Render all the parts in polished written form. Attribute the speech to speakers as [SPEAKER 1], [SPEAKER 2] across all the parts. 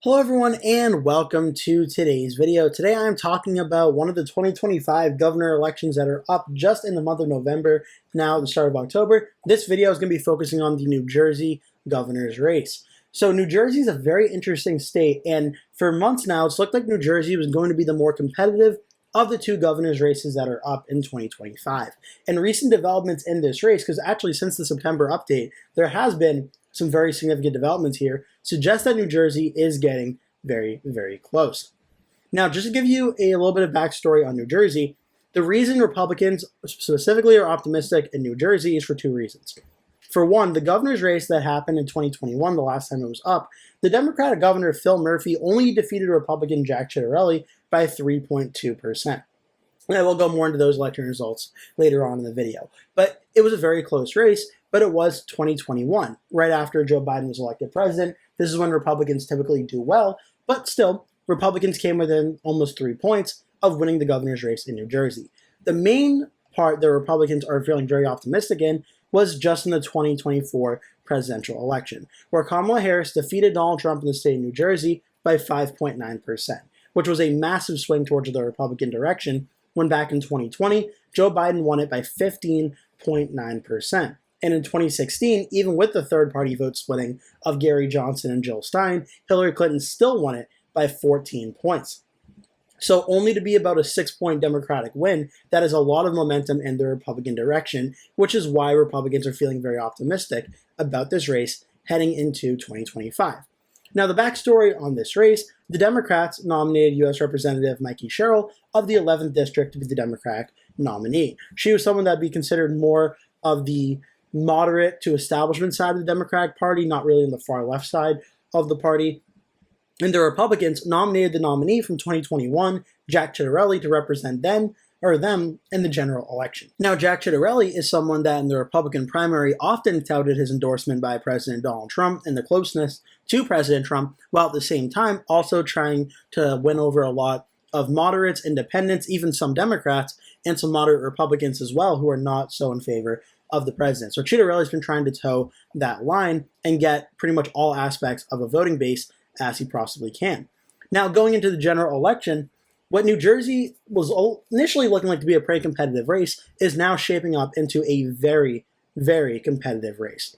[SPEAKER 1] Hello everyone and welcome to today's video. Today I am talking about one of the 2025 governor elections that are up just in the month of November, now at the start of October. This video is going to be focusing on the New Jersey governor's race. So New Jersey is a very interesting state, and for months now it's looked like New Jersey was going to be the more competitive of the two governor's races that are up in 2025. And recent developments in this race, because actually since the September update, there has been some very significant developments here, suggest that New Jersey is getting very, very close. Now, just to give you a little bit of backstory on New Jersey, the reason Republicans specifically are optimistic in New Jersey is for two reasons. For one, the governor's race that happened in 2021, the last time it was up, the Democratic governor, Phil Murphy, only defeated Republican Jack Ciattarelli by 3.2%. And I will go more into those election results later on in the video. But it was a very close race, but it was 2021, right after Joe Biden was elected president. This is when Republicans typically do well, but still, Republicans came within almost 3 points of winning the governor's race in New Jersey. The main part that Republicans are feeling very optimistic in was just in the 2024 presidential election, where Kamala Harris defeated Donald Trump in the state of New Jersey by 5.9%, which was a massive swing towards the Republican direction, when back in 2020, Joe Biden won it by 15.9%. And in 2016, even with the third-party vote splitting of Gary Johnson and Jill Stein, Hillary Clinton still won it by 14 points. So only to be about a 6-point Democratic win, that is a lot of momentum in the Republican direction, which is why Republicans are feeling very optimistic about this race heading into 2025. Now, the backstory on this race, the Democrats nominated U.S. Representative Mikie Sherrill of the 11th District to be the Democratic nominee. She was someone that would be considered more of the moderate to establishment side of the Democratic Party, not really on the far left side of the party. And the Republicans nominated the nominee from 2021, Jack Ciattarelli, to represent them in the general election. Now, Jack Ciattarelli is someone that in the Republican primary often touted his endorsement by President Donald Trump and the closeness to President Trump, while at the same time also trying to win over a lot of moderates, independents, even some Democrats, and some moderate Republicans as well who are not so in favor of the president. So Ciattarelli's been trying to toe that line and get pretty much all aspects of a voting base as he possibly can. Now, going into the general election, what New Jersey was initially looking like to be a pretty competitive race is now shaping up into a very, very competitive race,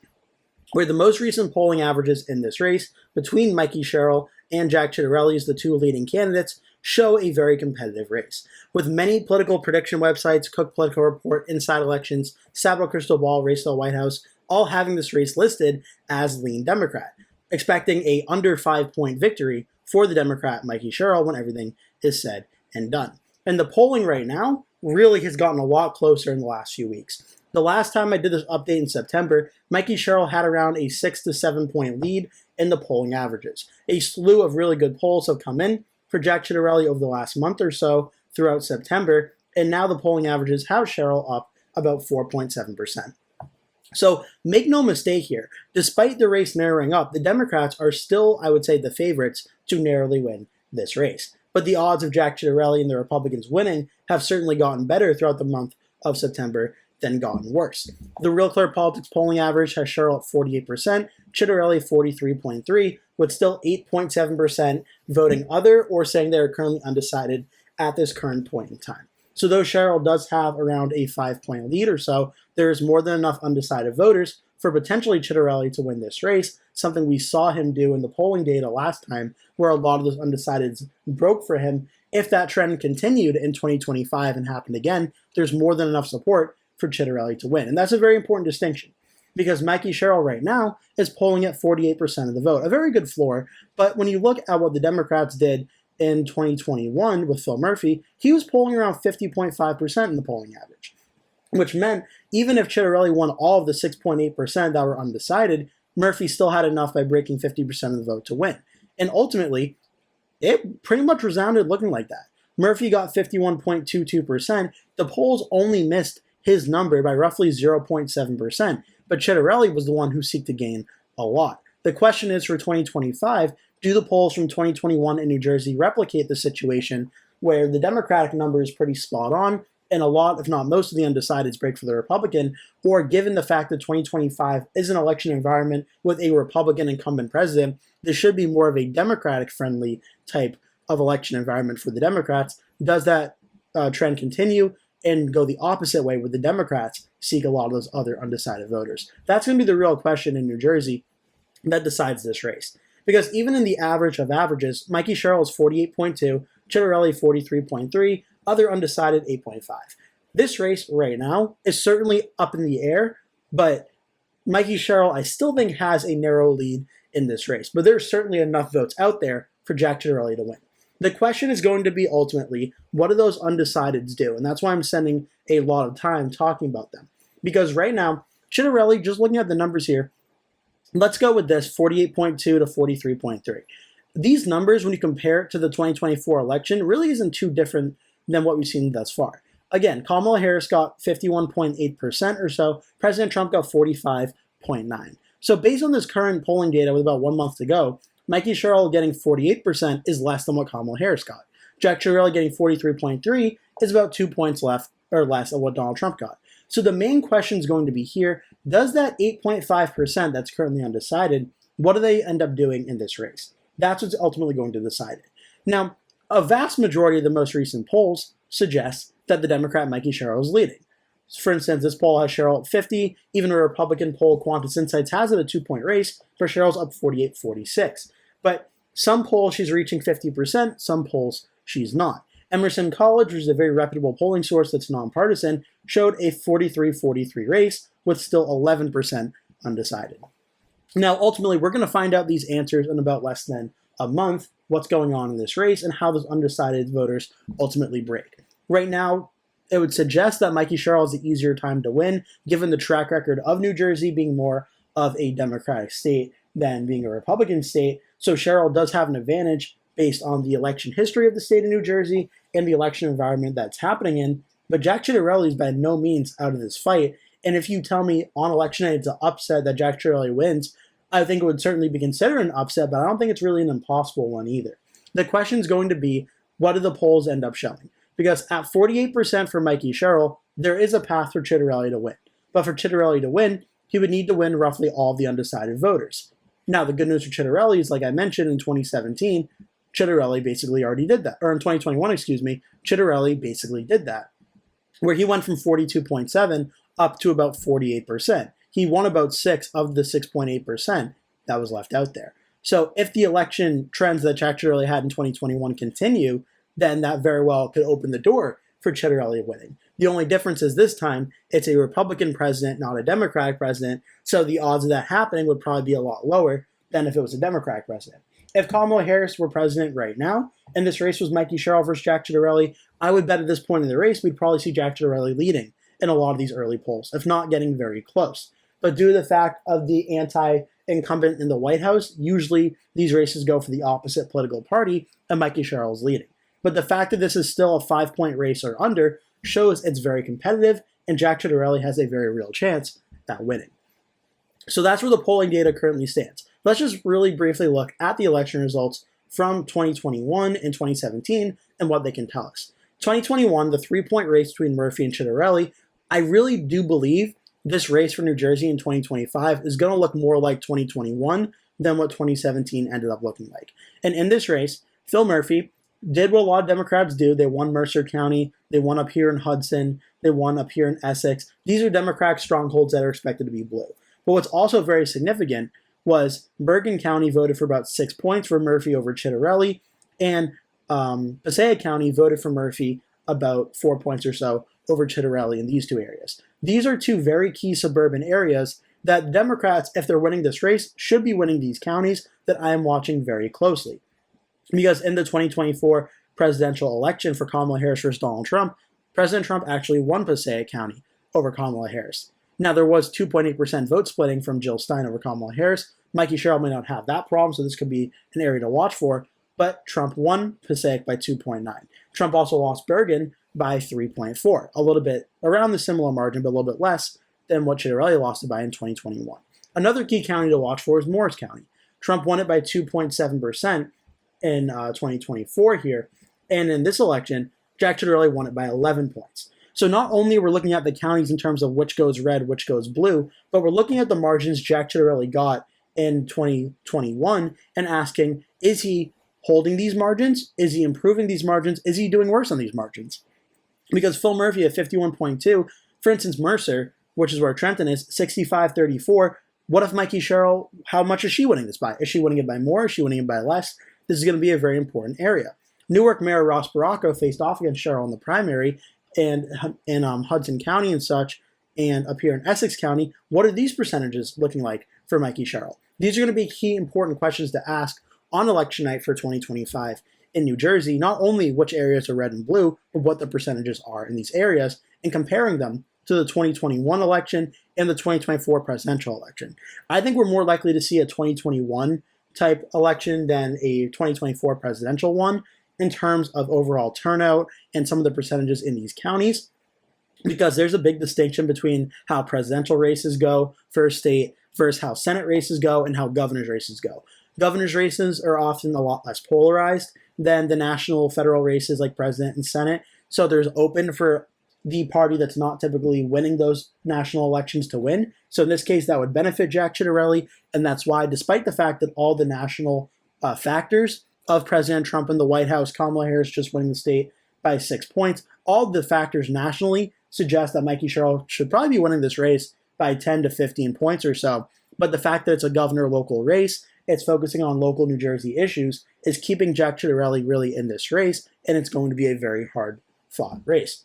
[SPEAKER 1] where the most recent polling averages in this race between Mikie Sherrill and Jack Ciattarelli as the two leading candidates show a very competitive race, with many political prediction websites, Cook Political Report, Inside Elections, Sablo Crystal Ball, Race to the White House, all having this race listed as lean Democrat, expecting a under 5-point victory for the Democrat Mikie Sherrill when everything is said and done. And the polling right now really has gotten a lot closer in the last few weeks. The last time I did this update in September, Mikie Sherrill had around a 6 to 7 point lead in the polling averages. A slew of really good polls have come in for Jack Ciattarelli over the last month or so throughout September, and now the polling averages have Sherrill up about 4.7%. So make no mistake here, despite the race narrowing up, the Democrats are still, I would say, the favorites to narrowly win this race. But the odds of Jack Ciattarelli and the Republicans winning have certainly gotten better throughout the month of September than gotten worse. The Real Clear Politics polling average has Sherrill at 48%, Ciattarelli 43.3%, with still 8.7% voting other or saying they are currently undecided at this current point in time. So though Sherrill does have around a 5-point lead or so, there is more than enough undecided voters for potentially Ciattarelli to win this race, something we saw him do in the polling data last time, where a lot of those undecideds broke for him. If that trend continued in 2025 and happened again, there's more than enough support for Ciattarelli to win. And that's a very important distinction, because Mikie Sherrill right now is polling at 48% of the vote, a very good floor. But when you look at what the Democrats did in 2021 with Phil Murphy, he was polling around 50.5% in the polling average, which meant even if Ciattarelli won all of the 6.8% that were undecided, Murphy still had enough by breaking 50% of the vote to win. And ultimately, it pretty much resounded looking like that. Murphy got 51.22%. The polls only missed his number by roughly 0.7%, but Ciattarelli was the one who seeked to gain a lot. The question is, for 2025, do the polls from 2021 in New Jersey replicate the situation where the Democratic number is pretty spot on and a lot, if not most of the undecideds break for the Republican, or given the fact that 2025 is an election environment with a Republican incumbent president, this should be more of a Democratic-friendly type of election environment for the Democrats. Does that trend continue and go the opposite way, where the Democrats seek a lot of those other undecided voters? That's going to be the real question in New Jersey that decides this race. Because even in the average of averages, Mikie Sherrill is 48.2, Ciattarelli 43.3, other undecided 8.5. This race right now is certainly up in the air, but Mikie Sherrill, I still think, has a narrow lead in this race. But there's certainly enough votes out there for Jack Ciattarelli to win. The question is going to be ultimately, what do those undecideds do? And that's why I'm spending a lot of time talking about them. Because right now, Ciattarelli, just looking at the numbers here, let's go with this, 48.2 to 43.3. These numbers, when you compare it to the 2024 election, really isn't too different than what we've seen thus far. Again, Kamala Harris got 51.8% or so. President Trump got 45.9%. So based on this current polling data with about 1 month to go, Mikie Sherrill getting 48% is less than what Kamala Harris got. Jack Ciattarelli getting 43.3% is about 2 points less of what Donald Trump got. So the main question is going to be here, does that 8.5% that's currently undecided, what do they end up doing in this race? That's what's ultimately going to decide it. Now, a vast majority of the most recent polls suggest that the Democrat Mikie Sherrill is leading. For instance, this poll has Sherrill at 50. Even a Republican poll, Qantas Insights, has it a 2-point race, but Sherrill's up 48-46. But some polls she's reaching 50%, some polls she's not. Emerson College, which is a very reputable polling source that's nonpartisan, showed a 43-43 race with still 11% undecided. Now, ultimately, we're going to find out these answers in about less than a month, what's going on in this race and how those undecided voters ultimately break. Right now, it would suggest that Mikie Sherrill is the easier time to win, given the track record of New Jersey being more of a Democratic state than being a Republican state. So Sherrill does have an advantage based on the election history of the state of New Jersey and the election environment that's happening in. But Jack Ciattarelli is by no means out of this fight. And if you tell me on election night it's an upset that Jack Ciattarelli wins, I think it would certainly be considered an upset, but I don't think it's really an impossible one either. The question is going to be, what do the polls end up showing? Because at 48% for Mikie Sherrill, there is a path for Ciattarelli to win. But for Ciattarelli to win, he would need to win roughly all of the undecided voters. Now, the good news for Ciattarelli is, like I mentioned, in 2017, Ciattarelli basically already did that. Or in 2021, Ciattarelli basically did that, where he went from 42.7 up to about 48%. He won about 6 of the 6.8% that was left out there. So if the election trends that Jack Ciattarelli had in 2021 continue, then that very well could open the door for Ciattarelli winning. The only difference is this time, it's a Republican president, not a Democratic president, so the odds of that happening would probably be a lot lower than if it was a Democratic president. If Kamala Harris were president right now, and this race was Mikie Sherrill versus Jack Ciattarelli, I would bet at this point in the race, we'd probably see Jack Ciattarelli leading in a lot of these early polls, if not getting very close. But due to the fact of the anti-incumbent in the White House, usually these races go for the opposite political party, and Mikie Sherrill is leading. But the fact that this is still a 5-point race or under shows it's very competitive, and Jack Ciattarelli has a very real chance at winning. So that's where the polling data currently stands. Let's just really briefly look at the election results from 2021 and 2017 and what they can tell us. 2021, the 3-point race between Murphy and Ciattarelli, I really do believe this race for New Jersey in 2025 is going to look more like 2021 than what 2017 ended up looking like. And in this race, Phil Murphy did what a lot of Democrats do. They won Mercer County. They won up here in Hudson. They won up here in Essex. These are Democratic strongholds that are expected to be blue. But what's also very significant was Bergen County voted for about 6 points for Murphy over Ciattarelli, and Passaic County voted for Murphy about 4 points or so over Ciattarelli in these two areas. These are two very key suburban areas that Democrats, if they're winning this race, should be winning these counties that I am watching very closely. Because in the 2024 presidential election for Kamala Harris versus Donald Trump, President Trump actually won Passaic County over Kamala Harris. Now, there was 2.8% vote splitting from Jill Stein over Kamala Harris. Mikie Sherrill may not have that problem, so this could be an area to watch for. But Trump won Passaic by 2.9. Trump also lost Bergen by 3.4, a little bit around the similar margin, but a little bit less than what Ciattarelli lost it by in 2021. Another key county to watch for is Morris County. Trump won it by 2.7% in 2024 here, and in this election, Jack Ciattarelli won it by 11 points. So not only we're looking at the counties in terms of which goes red, which goes blue, but we're looking at the margins Jack Ciattarelli got in 2021 and asking, is he holding these margins? Is he improving these margins? Is he doing worse on these margins? Because Phil Murphy at 51.2, for instance, Mercer, which is where Trenton is, 65.34. What if Mikie Sherrill, how much is she winning this by? Is she winning it by more? Is she winning it by less? This is going to be a very important area. Newark Mayor Ross Baracco faced off against Sherrill in the primary and in Hudson County and such, and up here in Essex County. What are these percentages looking like for Mikie Sherrill? These are going to be key important questions to ask on election night for 2025 in New Jersey, not only which areas are red and blue, but what the percentages are in these areas, and comparing them to the 2021 election and the 2024 presidential election. I think we're more likely to see a 2021 type election than a 2024 presidential one in terms of overall turnout and some of the percentages in these counties, because there's a big distinction between how presidential races go for a state versus how Senate races go and how governor's races go. Governor's races are often a lot less polarized than the national federal races like president and Senate. So there's open for the party that's not typically winning those national elections to win. So in this case, that would benefit Jack Ciattarelli. And that's why, despite the fact that all the national factors of President Trump in the White House, Kamala Harris just winning the state by 6 points, all the factors nationally suggest that Mikie Sherrill should probably be winning this race by 10 to 15 points or so. But the fact that it's a governor local race, it's focusing on local New Jersey issues, is keeping Jack Ciattarelli really in this race, and it's going to be a very hard-fought race.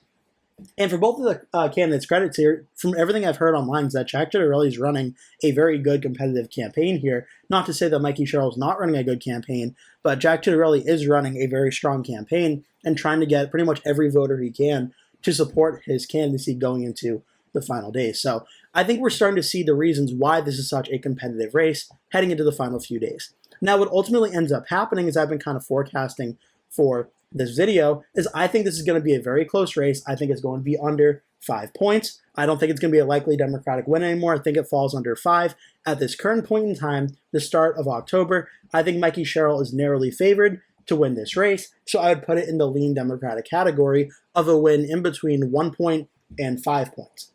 [SPEAKER 1] And for both of the candidates' credits here, from everything I've heard online, is that Jack Ciattarelli is running a very good competitive campaign here. Not to say that Mikie Sherrill is not running a good campaign, but Jack Ciattarelli is running a very strong campaign and trying to get pretty much every voter he can to support his candidacy going into the final days. So I think we're starting to see the reasons why this is such a competitive race heading into the final few days. Now, what ultimately ends up happening, as I've been kind of forecasting for this video, is I think this is going to be a very close race. I think it's going to be under 5 points. I don't think it's going to be a likely Democratic win anymore. I think it falls under 5 at this current point in time, the start of October. I think Mikie Sherrill is narrowly favored to win this race, so I would put it in the lean Democratic category of a win in between 1 point and 5 points.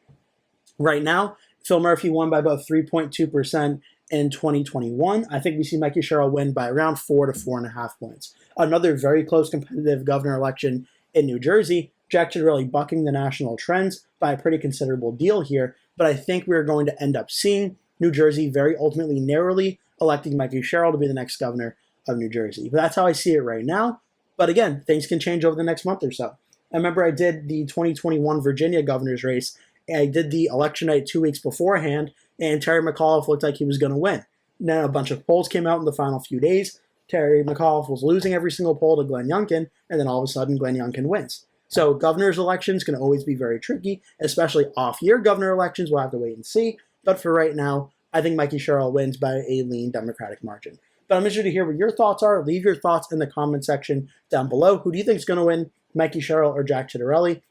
[SPEAKER 1] Right now, Phil Murphy won by about 3.2% in 2021. I think we see Mikie Sherrill win by around 4 to 4.5 points. Another very close competitive governor election in New Jersey. Jack Ciattarelli bucking the national trends by a pretty considerable deal here, but I think we're going to end up seeing New Jersey very ultimately narrowly electing Mikie Sherrill to be the next governor of New Jersey. But that's how I see it right now. But again, things can change over the next month or so. I remember I did the 2021 Virginia governor's race. I did the election night 2 weeks beforehand, and Terry McAuliffe looked like he was going to win. Then a bunch of polls came out in the final few days. Terry McAuliffe was losing every single poll to Glenn Youngkin, and then all of a sudden Glenn Youngkin wins. So governor's elections can always be very tricky, especially off-year governor elections. We'll have to wait and see. But for right now, I think Mikie Sherrill wins by a lean Democratic margin. But I'm interested to hear what your thoughts are. Leave your thoughts in the comment section down below. Who do you think is going to win, Mikie Sherrill or Jack Ciattarelli?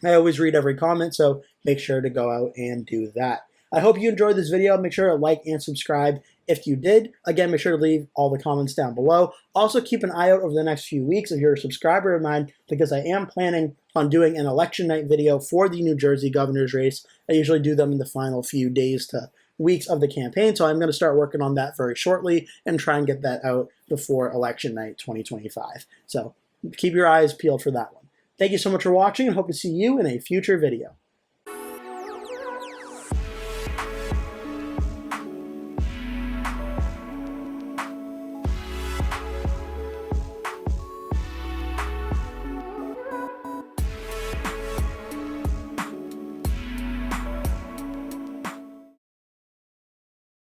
[SPEAKER 1] I always read every comment, so make sure to go out and do that. I hope you enjoyed this video. Make sure to like and subscribe if you did. Again, make sure to leave all the comments down below. Also, keep an eye out over the next few weeks if you're a subscriber of mine, because I am planning on doing an election night video for the New Jersey governor's race. I usually do them in the final few days to weeks of the campaign, so I'm going to start working on that very shortly and try and get that out before election night 2025. So keep your eyes peeled for that one. Thank you so much for watching, and hope to see you in a future video.